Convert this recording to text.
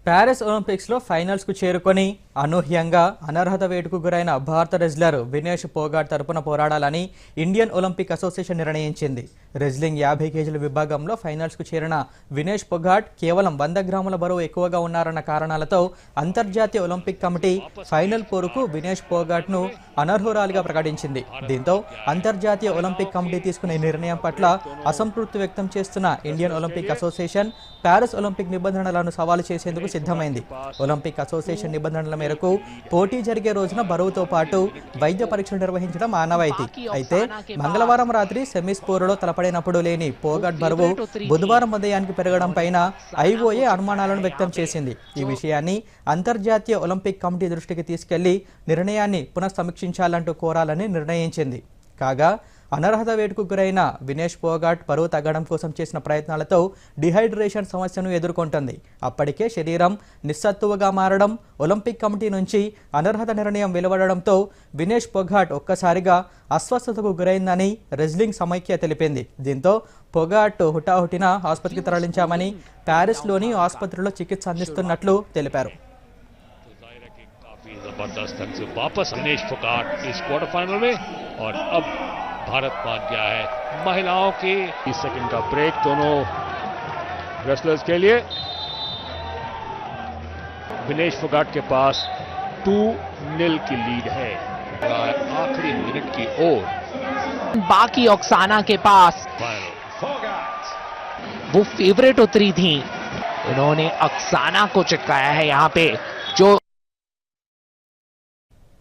Paris Olympics లో finals కు చేరుకొని అనూహ్యంగా అనర్హత వేటుకు గురైన భారత రెజ్లర్ వినేష్ పోగాట్ తరపున పోరాడాలని ఇండియన్ ఒలింపిక్ అసోసియేషన్ నిర్ణయించింది. రెజ్లింగ్ 50 కేజీల విభాగంలో ఫైనల్స్ కు చేరిన వినేష్ పోగాట్ కేవలం 100 గ్రాముల బరువు ఎక్కువగా ఉన్నారన్న కారణాలతో అంతర్జాతీయ ఒలింపిక్ కమిటీ ఫైనల్ పోరుకు వినేష్ పోగాట్ ను అనర్హురాలిగా ప్రకటించింది. దీంతో అంతర్జాతీయ ఒలింపిక్ కమిటీ తీసుకునే నిర్ణయం పట్ల అసంతృప్తి వ్యక్తం చేస్తున్న Indian Olympic association Paris Olympic నిబంధనలను సవాలు చేసేందుకు సిద్ధమైంది. ఒలింపిక్ అసోసియేషన్ నిబంధనల మేరకు పోటీ జరిగే రోజున బరువుతో పాటు వైద్య పరీక్షలు నిర్వహించడం ఆనవాయితీ. అయితే మంగళవారం రాత్రి సెమీస్ పోరులో తలపడినప్పుడు లేని పోగాట్ బరువు బుధవారం ఉదయానికి పెరగడం పైన ఐఓఏ అనుమానాలను వ్యక్తం చేసింది. ఈ విషయాన్ని అంతర్జాతీయ ఒలింపిక్ కమిటీ దృష్టికి తీసుకెళ్లి నిర్ణయాన్ని పునఃసమీక్షించాలంటూ కోరాలని నిర్ణయించింది. కాగా అనర్హత వేటుకు గురైన వినేష్ పోగాట్ బరువు తగ్గడం కోసం చేసిన ప్రయత్నాలతో డిహైడ్రేషన్ సమస్యను ఎదుర్కొంటుంది. అప్పటికే శరీరం నిస్సత్తువగా మారడం, ఒలింపిక్ కమిటీ నుంచి అనర్హత నిర్ణయం వెలువడడంతో వినేష్ పోగాట్ ఒక్కసారిగా అస్వస్థతకు గురైందని రెజ్లింగ్ సమైక్య తెలిపింది. దీంతో పోగాట్ హుటాహుటిన ఆసుపత్రికి తరలించామని ప్యారిస్లోని ఆసుపత్రిలో చికిత్స అందిస్తున్నట్లు తెలిపారు. जबरदस्त ढंग से वापस विनेश फोगाट इस क्वार्टर फाइनल में और अब भारत मान गया है महिलाओं के 20 सेकंड का ब्रेक दोनों रेसलर्स के लिए। विनेश फोगाट के पास 2-0 की लीड है आखिरी मिनट की ओर। बाकी ऑक्साना के पास वो फेवरेट उतरी थी, उन्होंने ऑक्साना को चिपकाया है यहाँ पे।